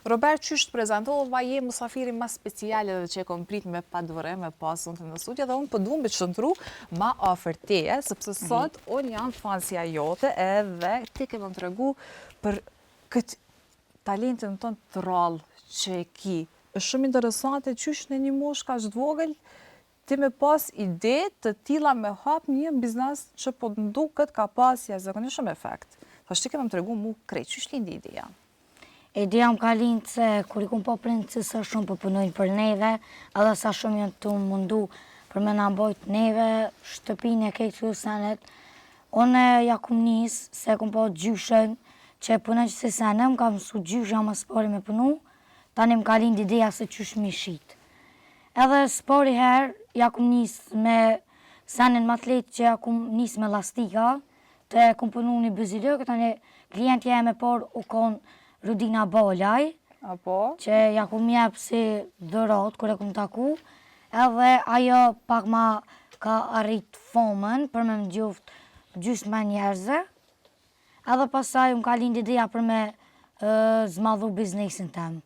Robert, qysh të prezentova, je musafiri ma speciale dhe që e kom prit me pa dëvëre, me pasën të në studia, dhe unë përdum të qëndru ma ofër teje, sepse sot unë jam fansja jote edhe ti ke më të regu për këtë talentin ton të rallë që e ki. Është shumë interesante qysh në një moshë ka vogël ti me pas ide të tilla me hap një biznes që po të nduket ka pas jashtëzakonisht shumë efekt. Tash ti ke më tregu mu krejt, qysh lindi ideja? Ideja më ka lind se kur i kum po prindë se sa shumë po punojnë për neve, edhe sa shumë janë të mundu për me na bojt neve, shtëpinë e kejtë këtu senet. Unë ja kum nis se kum po gjyshen që punoj që se sene, më ka mësu gjysha më spori me punu, tani më ka lind ideja se qysh mi shit. Edhe spori herë, ja kum nis me senin më atlet që ja kum nis me lastika, të kum punu një bëzilëk, tani klientja e me por u konë Rudina Bolaj, që ja kum jep si dhërat, kur e kum taku, edhe ajo pak ma ka arrit fomën për me më gjuft gjysmë me njerëzë, edhe pasaj më ka lind ideja për me zmadhu biznesin tem.